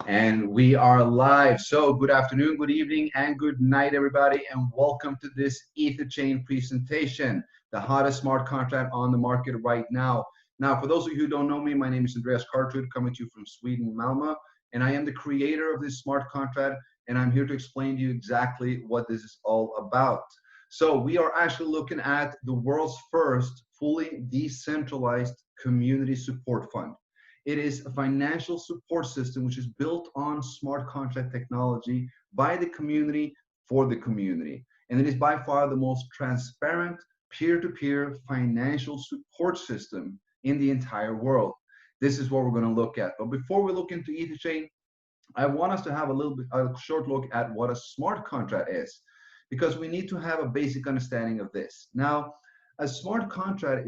And we are live. So good afternoon, good evening, and good night, everybody. And welcome to this Etherchain presentation, the hottest smart contract on the market right now. Now, for those of you who don't know me, my name is Andreas Kartud, coming to you from Sweden, Malmö. And I am the creator of this smart contract. And I'm here to explain to you exactly what this is all about. So we are actually looking at the world's first fully decentralized community support fund. It is a financial support system which is built on smart contract technology by the community for the community. And it is by far the most transparent peer-to-peer financial support system in the entire world. This is what we're going to look at. But before we look into Etherchain, I want us to have a short look at what a smart contract is, because we need to have a basic understanding of this. Now, a smart contract,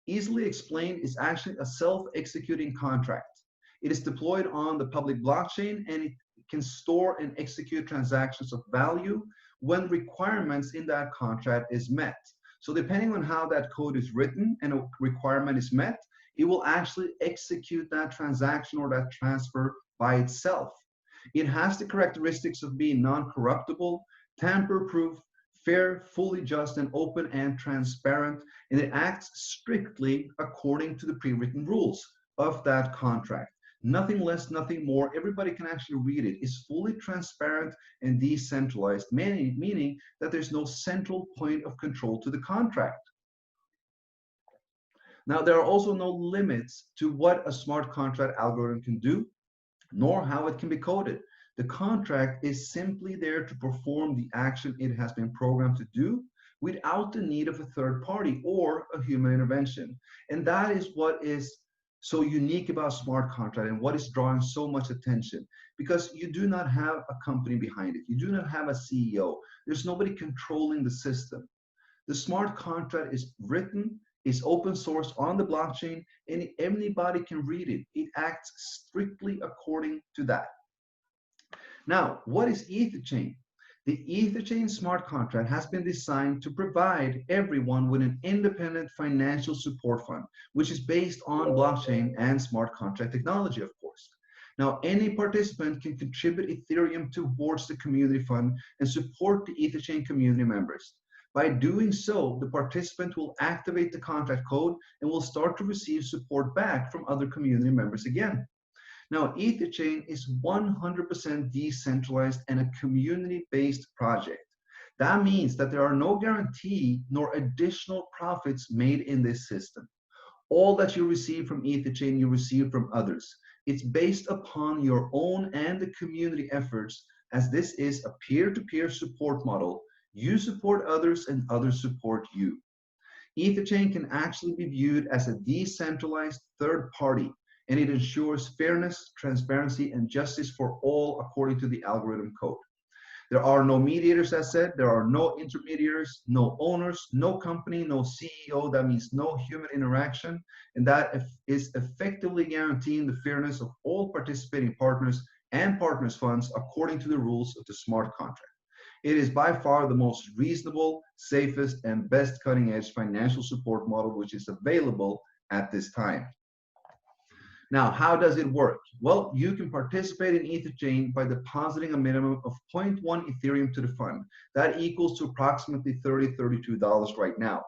easily explained, is actually a self-executing contract. It is deployed on the public blockchain, and it can store and execute transactions of value when requirements in that contract is met. So depending on how that code is written and a requirement is met, it will actually execute that transaction or that transfer by itself. It has the characteristics of being non-corruptible, tamper-proof, fair, fully just, and open and transparent, and it acts strictly according to the pre-written rules of that contract. Nothing less, nothing more. Everybody can actually read it. It's fully transparent and decentralized, meaning that there's no central point of control to the contract. Now, there are also no limits to what a smart contract algorithm can do, nor how it can be coded. The contract is simply there to perform the action it has been programmed to do without the need of a third party or a human intervention. And that is what is so unique about smart contract and what is drawing so much attention, because you do not have a company behind it. You do not have a CEO. There's nobody controlling the system. The smart contract is written, is open source on the blockchain, and anybody can read it. It acts strictly according to that. Now, what is Etherchain? The Etherchain smart contract has been designed to provide everyone with an independent financial support fund, which is based on blockchain and smart contract technology, of course. Now, any participant can contribute Ethereum towards the community fund and support the Etherchain community members. By doing so, the participant will activate the contract code and will start to receive support back from other community members again. Now, Etherchain is 100% decentralized and a community-based project. That means that there are no guarantee nor additional profits made in this system. All that you receive from Etherchain, you receive from others. It's based upon your own and the community efforts, as this is a peer-to-peer support model. You support others and others support you. Etherchain can actually be viewed as a decentralized third party, and it ensures fairness, transparency, and justice for all according to the algorithm code. There are no mediators, as said. There are no intermediaries, no owners, no company, no CEO. That means no human interaction, and that is effectively guaranteeing the fairness of all participating partners and partners funds according to the rules of the smart contract. It is by far the most reasonable, safest, and best cutting-edge financial support model which is available at this time. Now, how does it work? Well, you can participate in Etherchain by depositing a minimum of 0.1 Ethereum to the fund. That equals to approximately $30, $32 right now.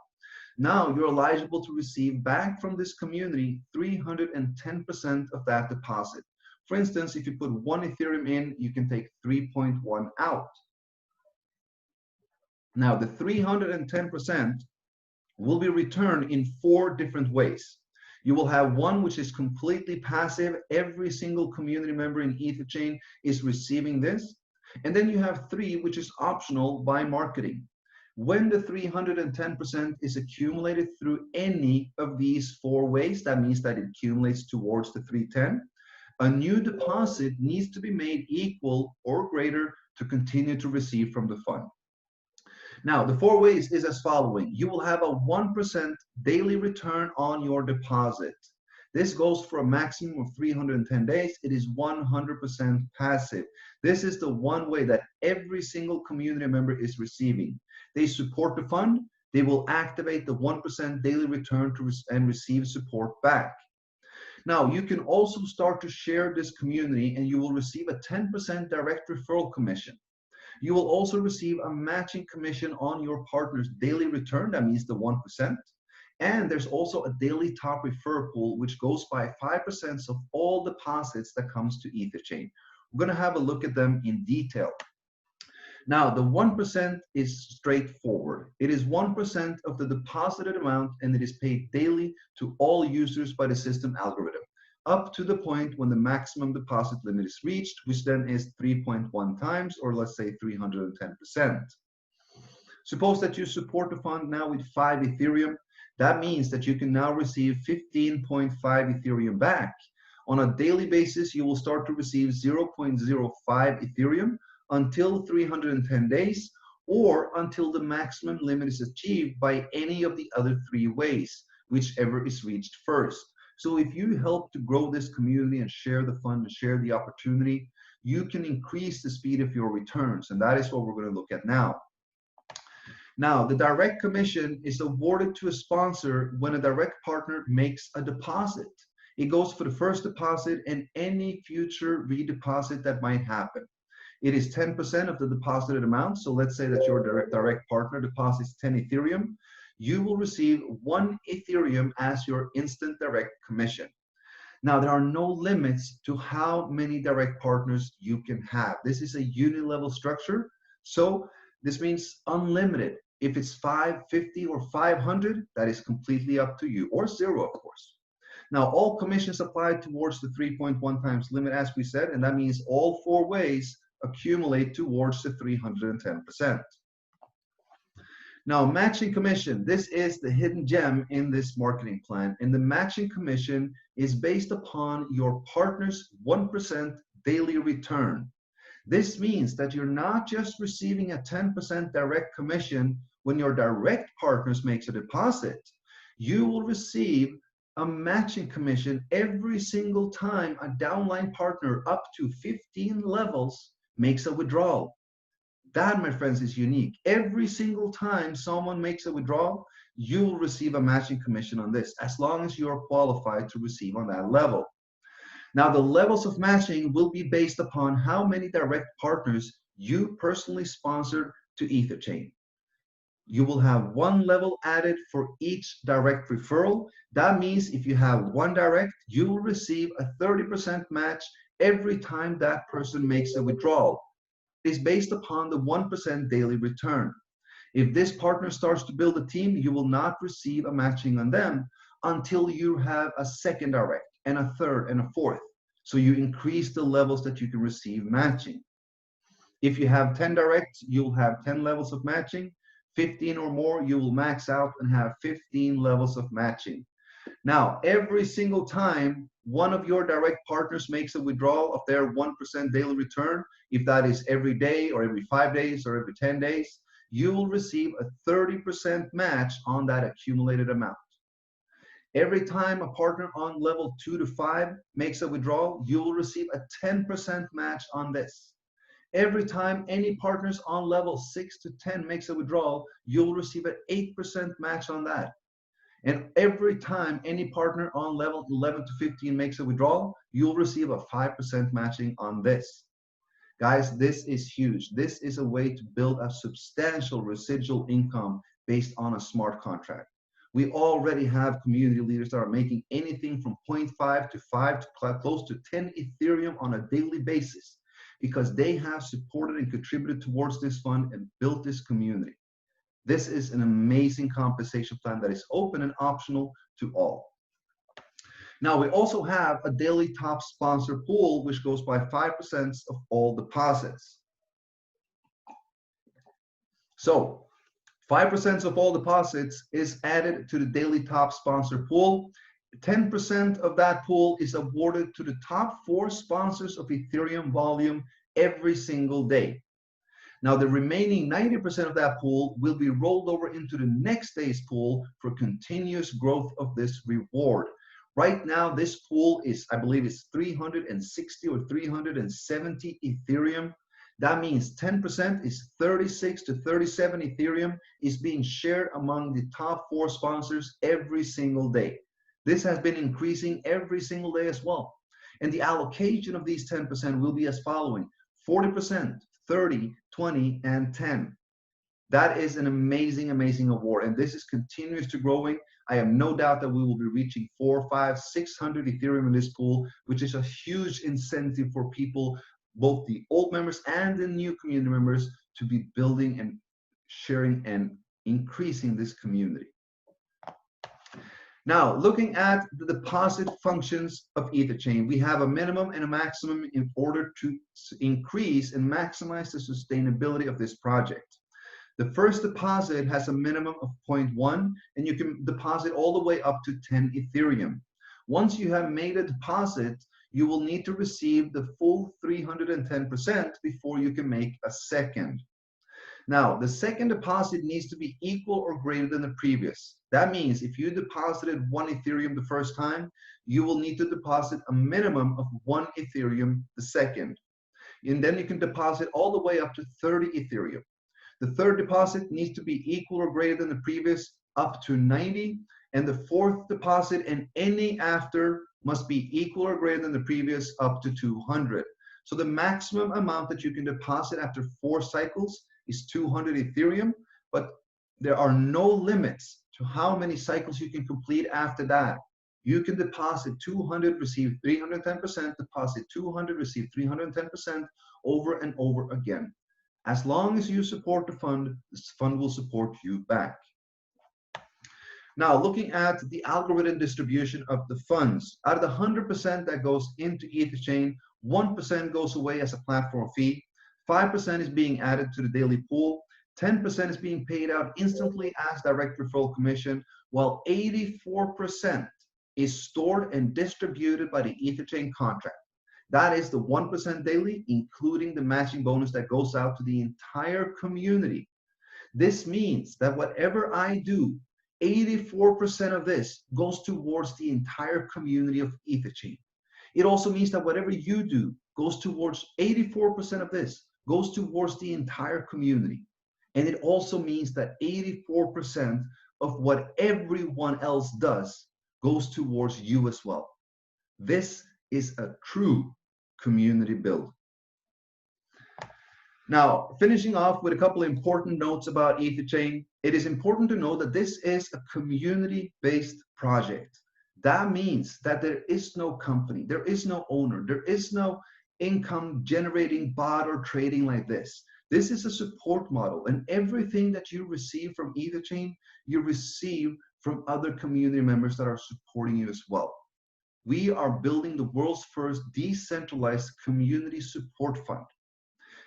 Now, you're eligible to receive back from this community 310% of that deposit. For instance, if you put 1 Ethereum in, you can take 3.1 out. Now, the 310% will be returned in 4 different ways. You will have one which is completely passive. Every single community member in Etherchain is receiving this. And then you have 3, which is optional by marketing. When the 310% is accumulated through any of these 4 ways, that means that it accumulates towards the 310, a new deposit needs to be made equal or greater to continue to receive from the fund. Now, the 4 ways is as following. You will have a 1% daily return on your deposit. This goes for a maximum of 310 days. It is 100% passive. This is the one way that every single community member is receiving. They support the fund. They will activate the 1% daily return and receive support back. Now, you can also start to share this community and you will receive a 10% direct referral commission. You will also receive a matching commission on your partner's daily return. That means the 1%. And there's also a daily top refer pool, which goes by 5% of all deposits that comes to Etherchain. We're going to have a look at them in detail. Now, the 1% is straightforward. It is 1% of the deposited amount, and it is paid daily to all users by the system algorithm, up to the point when the maximum deposit limit is reached, which then is 3.1 times, or let's say 310%. Suppose that you support the fund now with 5 Ethereum. That means that you can now receive 15.5 Ethereum back. On a daily basis, you will start to receive 0.05 Ethereum until 310 days, or until the maximum limit is achieved by any of the other 3 ways, whichever is reached first. So if you help to grow this community and share the fund and share the opportunity, you can increase the speed of your returns, and that is what we're going to look at now. Now, the direct commission is awarded to a sponsor when a direct partner makes a deposit. It goes for the first deposit and any future redeposit that might happen. It is 10% of the deposited amount. So let's say that your direct partner deposits 10 Ethereum. You will receive 1 Ethereum as your instant direct commission. Now, there are no limits to how many direct partners you can have. This is a uni-level structure. So this means unlimited. If it's 5, 50, or 500, that is completely up to you, or 0, of course. Now, all commissions apply towards the 3.1 times limit, as we said, and that means all 4 ways accumulate towards the 310%. Now, matching commission, this is the hidden gem in this marketing plan, and the matching commission is based upon your partner's 1% daily return. This means that you're not just receiving a 10% direct commission when your direct partners makes a deposit. You will receive a matching commission every single time a downline partner up to 15 levels makes a withdrawal. That, my friends, is unique. Every single time someone makes a withdrawal, you will receive a matching commission on this, as long as you are qualified to receive on that level. Now, the levels of matching will be based upon how many direct partners you personally sponsored to Etherchain. You will have 1 level added for each direct referral. That means if you have 1 direct, you will receive a 30% match every time that person makes a withdrawal. It's based upon the 1% daily return. If this partner starts to build a team, you will not receive a matching on them until you have a 2nd direct, and a 3rd, and a 4th. So you increase the levels that you can receive matching. If you have 10 directs, you'll have 10 levels of matching. 15 or more, you will max out and have 15 levels of matching. Now, every single time one of your direct partners makes a withdrawal of their 1% daily return, if that is every day or every 5 days or every 10 days, you will receive a 30% match on that accumulated amount. Every time a partner on level 2 to 5 makes a withdrawal, you will receive a 10% match on this. Every time any partners on level 6 to 10 makes a withdrawal, you'll receive an 8% match on that. And every time any partner on level 11 to 15 makes a withdrawal, you'll receive a 5% matching on this. Guys, this is huge. This is a way to build a substantial residual income based on a smart contract. We already have community leaders that are making anything from 0.5 to 5 to close to 10 Ethereum on a daily basis, because they have supported and contributed towards this fund and built this community. This is an amazing compensation plan that is open and optional to all. Now, we also have a daily top sponsor pool, which goes by 5% of all deposits. So 5% of all deposits is added to the daily top sponsor pool. 10% of that pool is awarded to the top 4 sponsors of Ethereum volume every single day. Now, the remaining 90% of that pool will be rolled over into the next day's pool for continuous growth of this reward. Right now, this pool is, I believe it's 360 or 370 Ethereum. That means 10% is 36 to 37 Ethereum is being shared among the top 4 sponsors every single day. This has been increasing every single day as well. And the allocation of these 10% will be as following: 40%, 30, 20, and 10. That is an amazing, amazing award. And this is continuous to growing. I have no doubt that we will be reaching 4, 5, 600 Ethereum in this pool, which is a huge incentive for people, both the old members and the new community members, to be building and sharing and increasing this community. Now, looking at the deposit functions of Etherchain, we have a minimum and a maximum in order to increase and maximize the sustainability of this project. The first deposit has a minimum of 0.1, and you can deposit all the way up to 10 Ethereum. Once you have made a deposit, you will need to receive the full 310% before you can make a second. Now, the second deposit needs to be equal or greater than the previous. That means if you deposited 1 Ethereum the first time, you will need to deposit a minimum of 1 Ethereum the second. And then you can deposit all the way up to 30 Ethereum. The third deposit needs to be equal or greater than the previous, up to 90. And the fourth deposit and any after must be equal or greater than the previous, up to 200. So the maximum amount that you can deposit after 4 cycles is 200 Ethereum, but there are no limits to how many cycles you can complete after that. You can deposit 200, receive 310%, deposit 200, receive 310% over and over again. As long as you support the fund will support you back. Now, looking at the algorithm distribution of the funds, out of the 100% that goes into Etherchain, 1% goes away as a platform fee, 5% is being added to the daily pool, 10% is being paid out instantly as direct referral commission, while 84% is stored and distributed by the Etherchain contract. That is the 1% daily, including the matching bonus that goes out to the entire community. This means that whatever I do, 84% of this goes towards the entire community of Etherchain. It also means that whatever you do goes towards 84% of this goes towards the entire community. And it also means that 84% of what everyone else does goes towards you as well. This is a true community build. Now, finishing off with a couple of important notes about Etherchain, it is important to know that this is a community-based project. That means that there is no company, there is no owner, there is no income generating bot or trading like this. This is a support model, and everything that you receive from Etherchain, you receive from other community members that are supporting you as well. We are building the world's first decentralized community support fund.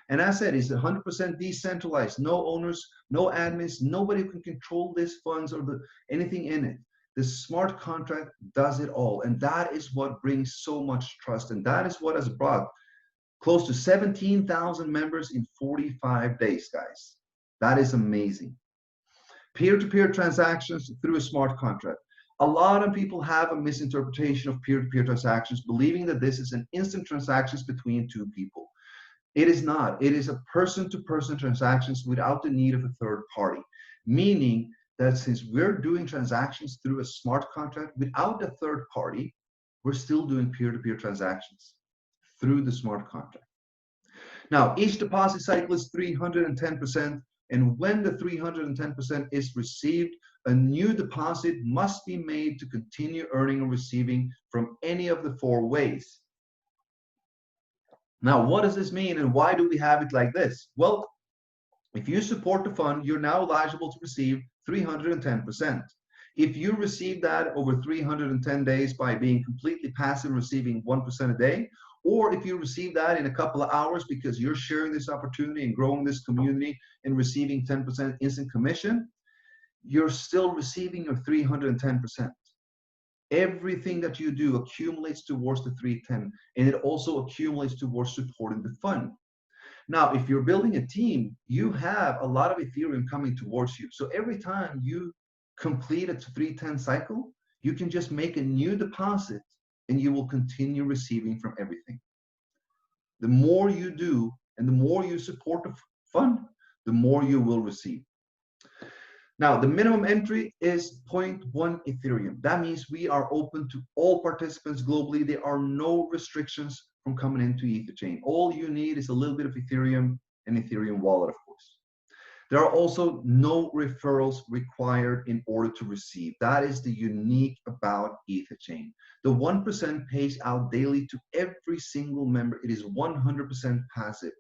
And as I said, it's 100% decentralized, no owners, no admins, nobody can control these funds or anything in it. The smart contract does it all, and that is what brings so much trust, and that is what has brought close to 17,000 members in 45 days, guys. That is amazing. Peer-to-peer transactions through a smart contract. A lot of people have a misinterpretation of peer-to-peer transactions, believing that this is an instant transactions between two people. It is not. It is a person-to-person transactions without the need of a third party, meaning that since we're doing transactions through a smart contract without a third party, we're still doing peer-to-peer transactions through the smart contract. Now, each deposit cycle is 310%, and when the 310% is received, a new deposit must be made to continue earning or receiving from any of the 4 ways. Now, what does this mean, and why do we have it like this? Well, if you support the fund, you're now eligible to receive 310%. If you receive that over 310 days by being completely passive, receiving 1% a day, or if you receive that in a couple of hours because you're sharing this opportunity and growing this community and receiving 10% instant commission, you're still receiving your 310%. Everything that you do accumulates towards the 310, and it also accumulates towards supporting the fund. Now, if you're building a team, you have a lot of Ethereum coming towards you. So every time you complete a 310 cycle, you can just make a new deposit and you will continue receiving from everything. The more you do and the more you support the fund, the more you will receive. Now, the minimum entry is zero point 0.1 Ethereum. That means we are open to all participants globally. There are no restrictions from coming into Etherchain. All you need is a little bit of Ethereum and Ethereum wallet, of course. There are also no referrals required in order to receive. That is the unique about Etherchain. The 1% pays out daily to every single member. It is 100% passive.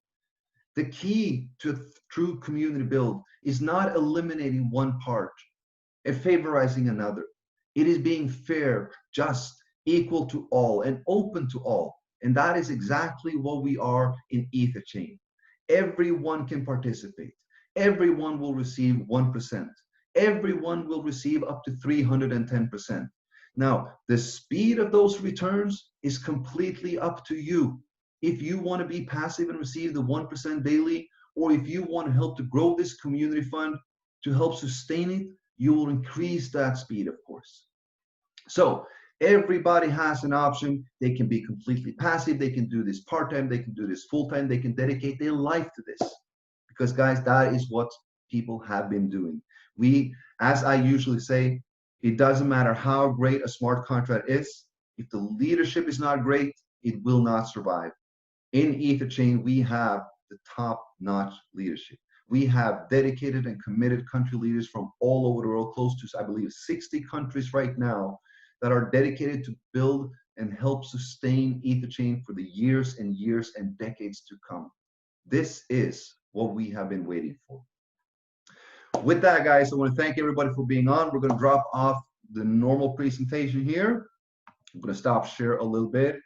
The key to a true community build is not eliminating one part and favorizing another. It is being fair, just, equal to all, and open to all. And that is exactly what we are in Etherchain. Everyone can participate. Everyone will receive 1%. Everyone will receive up to 310%. Now, the speed of those returns is completely up to you. If you want to be passive and receive the 1% daily, or if you want to help to grow this community fund to help sustain it, you will increase that speed, of course. So everybody has an option. They can be completely passive. They can do this part-time. They can do this full-time. They can dedicate their life to this. Because guys, that is what people have been doing. We, as I usually say, it doesn't matter how great a smart contract is. If the leadership is not great, it will not survive. In Etherchain, we have the top-notch leadership. We have dedicated and committed country leaders from all over the world, close to, I believe, 60 countries right now that are dedicated to build and help sustain Etherchain for the years and years and decades to come. This is what we have been waiting for. With that, guys, I want to thank everybody for being on. We're going to drop off the normal presentation here. I'm going to stop share a little bit.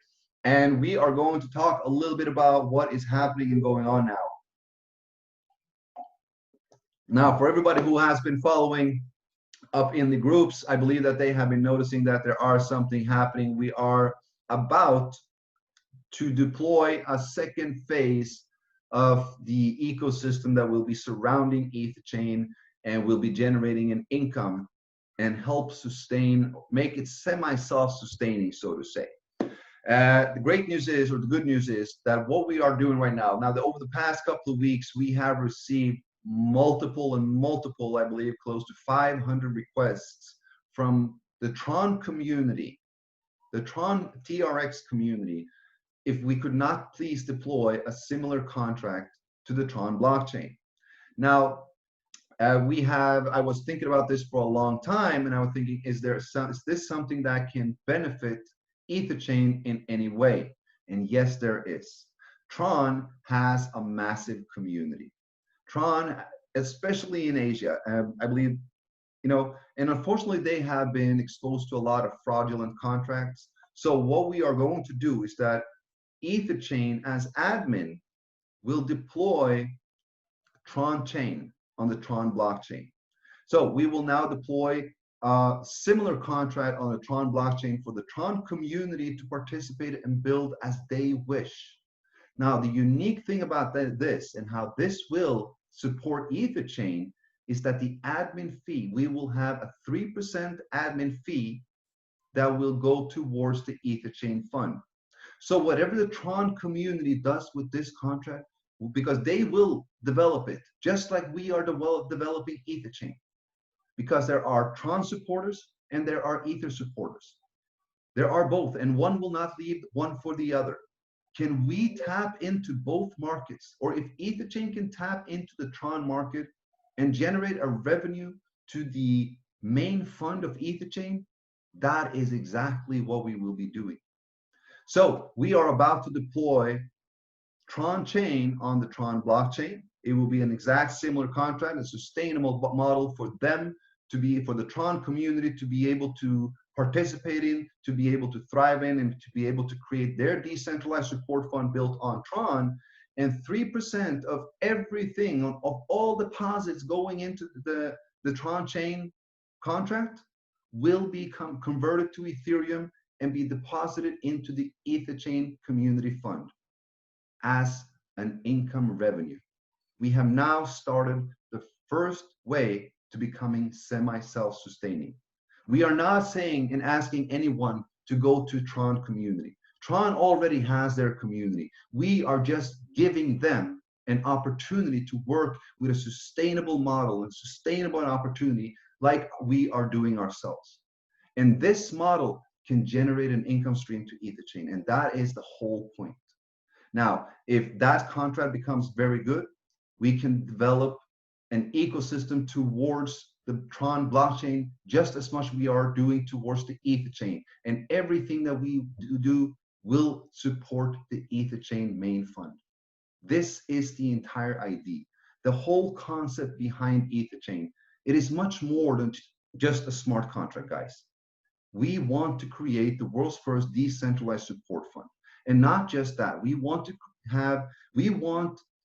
And we are going to talk a little bit about what is happening and going on now. Now, for everybody who has been following up in the groups, I believe that they have been noticing that there are something happening. We are about to deploy a second phase of the ecosystem that will be surrounding Etherchain and will be generating an income and help sustain, make it semi-self-sustaining, so to say. The great news is, or the good news is, that what we are doing right now, over the past couple of weeks, we have received multiple, I believe, close to 500 requests from the Tron community, the Tron TRX community, if we could not please deploy a similar contract to the Tron blockchain. Now, I was thinking about this for a long time, and I was thinking, is this something that can benefit Etherchain in any way? And yes, there is. Tron has a massive community. Tron, especially in Asia, I believe, and unfortunately they have been exposed to a lot of fraudulent contracts. So what we are going to do is that Etherchain as admin will deploy Tronchain on the Tron blockchain. So we will now deploy a similar contract on the Tron blockchain for the Tron community to participate and build as they wish. Now, the unique thing about this and how this will support Etherchain is that the admin fee, we will have a 3% admin fee that will go towards the Etherchain fund. So whatever the Tron community does with this contract, because they will develop it, just like we are developing Etherchain, because there are Tron supporters and there are Ether supporters. There are both, and one will not leave one for the other. Can we tap into both markets? Or if Etherchain can tap into the Tron market and generate a revenue to the main fund of Etherchain, that is exactly what we will be doing. So we are about to deploy Tronchain on the Tron blockchain. It will be an exact similar contract, a sustainable model for them to be, for the Tron community to be able to participate in, to be able to thrive in, and to be able to create their decentralized support fund built on Tron. And 3% of everything, of all deposits going into the Tronchain contract will become converted to Ethereum and be deposited into the Etherchain community fund as an income revenue. We have now started the first way to becoming semi-self-sustaining. We are not saying and asking anyone to go to Tron community. Tron already has their community. We are just giving them an opportunity to work with a sustainable model and sustainable opportunity like we are doing ourselves. And this model can generate an income stream to Etherchain. And that is the whole point. Now, if that contract becomes very good, we can develop an ecosystem towards the Tron blockchain just as much we are doing towards the Etherchain. And everything that we do will support the Etherchain main fund. This is the entire idea. The whole concept behind Etherchain, it is much more than just a smart contract, guys. We want to create the world's first decentralized support fund. And not just that, we want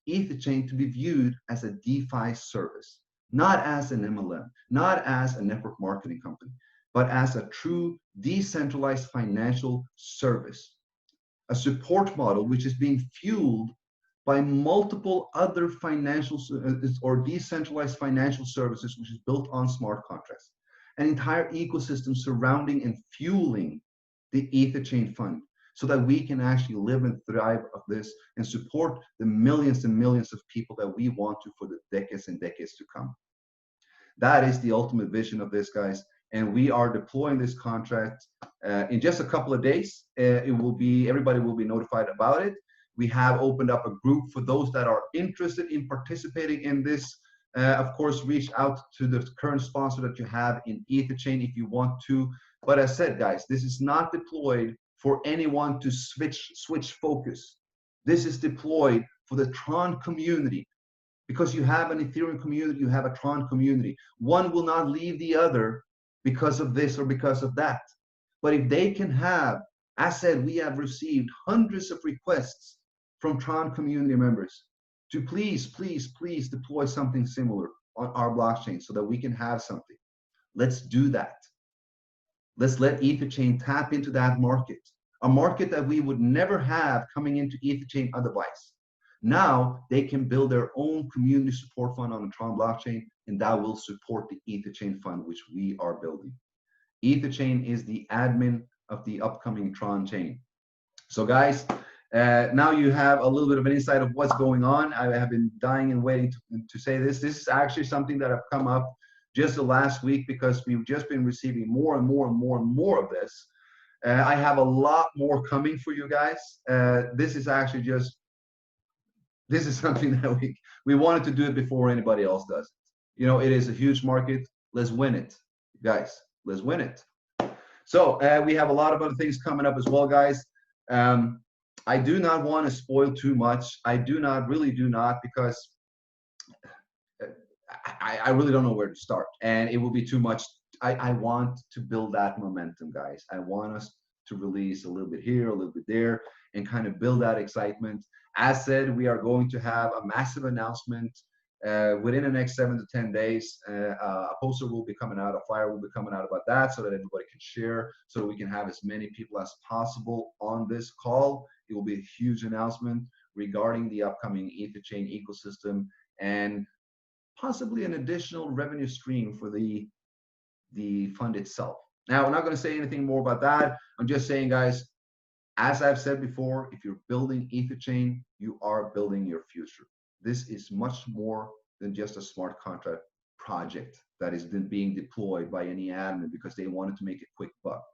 Etherchain to be viewed as a DeFi service, not as an MLM, not as a network marketing company, but as a true decentralized financial service, a support model which is being fueled by multiple other financial or decentralized financial services, which is built on smart contracts. An entire ecosystem surrounding and fueling the Etherchain fund so that we can actually live and thrive of this and support the millions and millions of people that we want to for the decades and decades to come. That is the ultimate vision of this, guys. And we are deploying this contract in just a couple of days. Everybody will be notified about it. We have opened up a group for those that are interested in participating in this. Of course, reach out to the current sponsor that you have in Etherchain if you want to. But as said, guys, this is not deployed for anyone to switch focus. This is deployed for the Tron community. Because you have an Ethereum community, you have a Tron community. One will not leave the other because of this or because of that. But if they can have, as said, we have received hundreds of requests from Tron community members to please deploy something similar on our blockchain so that we can have something. Let's do that. Let's let Etherchain tap into that market, a market that we would never have coming into Etherchain otherwise. Now they can build their own community support fund on the Tron blockchain, and that will support the Etherchain fund, which we are building. Etherchain is the admin of the upcoming Tronchain. So guys, now you have a little bit of an insight of what's going on. I have been dying and waiting to say this. This is actually something that have come up just the last week because we've just been receiving more and more of this. I have a lot more coming for you guys. This is actually just, this is something that we wanted to do it before anybody else does it. You know, it is a huge market. Let's win it, guys. Let's win it. So we have a lot of other things coming up as well, guys. I do not want to spoil too much. Really do not, because I really don't know where to start, and it will be too much. I want to build that momentum, guys. I want us to release a little bit here, a little bit there, and kind of build that excitement. As said, we are going to have a massive announcement within the next 7 to 10 days. A poster will be coming out, a flyer will be coming out about that so that everybody can share, so that we can have as many people as possible on this call. It will be a huge announcement regarding the upcoming Etherchain ecosystem and possibly an additional revenue stream for the fund itself. Now, I'm not going to say anything more about that. I'm just saying, guys, as I've said before, if you're building Etherchain, you are building your future. This is much more than just a smart contract project that is being deployed by any admin because they wanted to make a quick buck.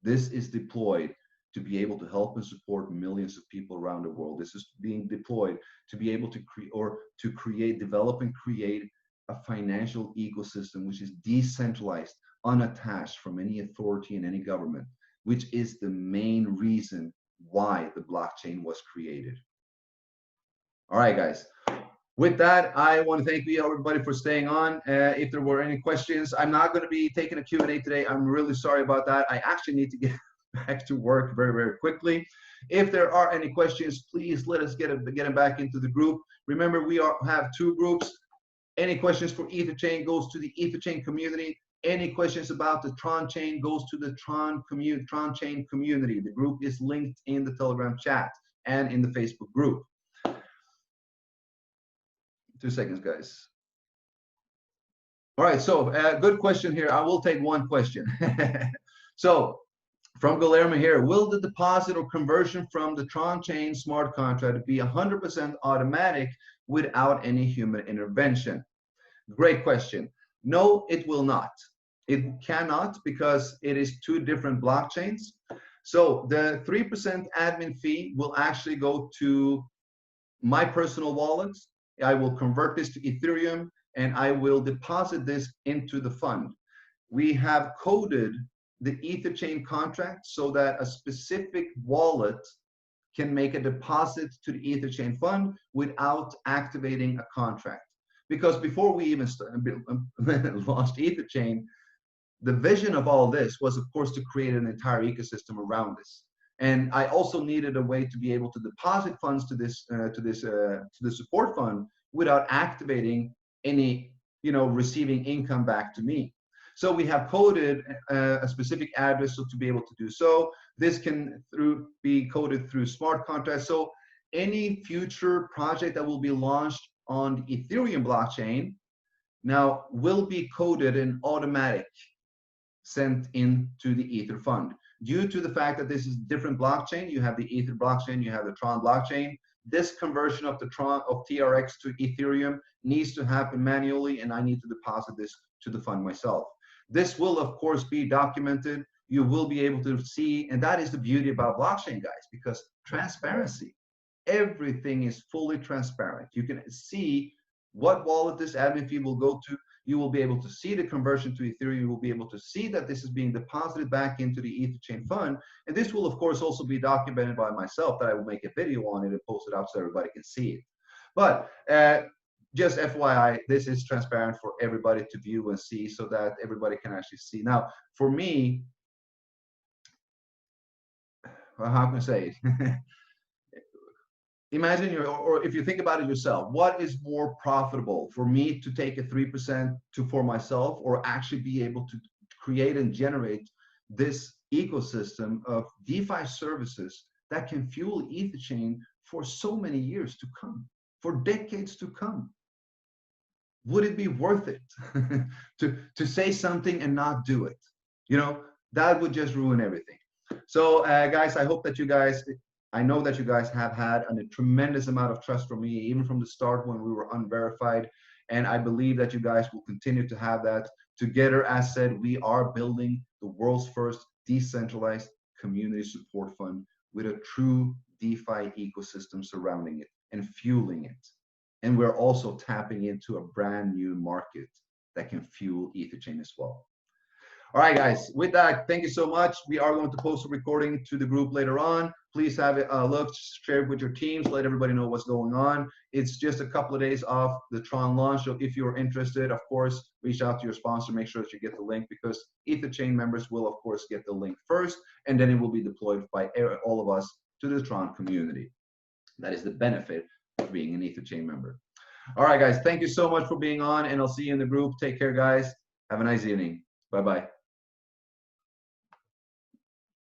This is deployed to be able to help and support millions of people around the world. This is being deployed to be able to develop and create a financial ecosystem which is decentralized, unattached from any authority and any government, which is the main reason why the blockchain was created. All right, guys. With that, I want to thank you everybody for staying on. If there were any questions, I'm not going to be taking a Q&A today. I'm really sorry about that. I actually need to get back to work very quickly. If there are any questions, please let us get them back into the group. Remember, we have 2 groups. Any questions for Etherchain goes to the Etherchain community. Any questions about the Tronchain goes to the Tronchain community. The group is linked in the Telegram chat and in the Facebook group. 2 seconds, guys. All right, so good question here. I will take one question. So From Guillermo here, will the deposit or conversion from the Tronchain smart contract be 100% automatic without any human intervention? Great question. No, it will not. It cannot, because it is two different blockchains. So the 3% admin fee will actually go to my personal wallet. I will convert this to Ethereum and I will deposit this into the fund. We have coded the Etherchain contract so that a specific wallet can make a deposit to the Etherchain fund without activating a contract. Because before we even launched Etherchain, the vision of all this was, of course, to create an entire ecosystem around this. And I also needed a way to be able to deposit funds to the support fund without activating any, receiving income back to me. So we have coded a specific address to be able to do so. This can be coded through smart contracts. So any future project that will be launched on the Ethereum blockchain now will be coded in automatic, sent into the Ether fund. Due to the fact that this is different blockchain, you have the Ether blockchain, you have the Tron blockchain. This conversion of the TRX to Ethereum needs to happen manually, and I need to deposit this to the fund myself. This will, of course, be documented. You will be able to see, and that is the beauty about blockchain, guys, because transparency. Everything is fully transparent. You can see what wallet this admin fee will go to. You will be able to see the conversion to Ethereum. You will be able to see that this is being deposited back into the Etherchain fund. And this will, of course, also be documented by myself, that I will make a video on it and post it out so everybody can see it. But just FYI, this is transparent for everybody to view and see, so that everybody can actually see. Now, for me, well, how can I say it? Imagine or if you think about it yourself, what is more profitable for me to take a 3% for myself, or actually be able to create and generate this ecosystem of DeFi services that can fuel Etherchain for so many years to come, for decades to come? Would it be worth it to say something and not do it? That would just ruin everything. So guys, I hope that I know that you guys have had a tremendous amount of trust from me, even from the start when we were unverified. And I believe that you guys will continue to have that. Together, as said, we are building the world's first decentralized community support fund with a true DeFi ecosystem surrounding it and fueling it. And we're also tapping into a brand new market that can fuel Etherchain as well. All right, guys, with that, thank you so much. We are going to post a recording to the group later on. Please have a look, share it with your teams, let everybody know what's going on. It's just a couple of days off the Tron launch. So if you're interested, of course, reach out to your sponsor, make sure that you get the link, because Etherchain members will, of course, get the link first, and then it will be deployed by all of us to the Tron community. That is the benefit of being an Etherchain member. All right, guys, thank you so much for being on, and I'll see you in the group. Take care, guys. Have a nice evening. Bye-bye.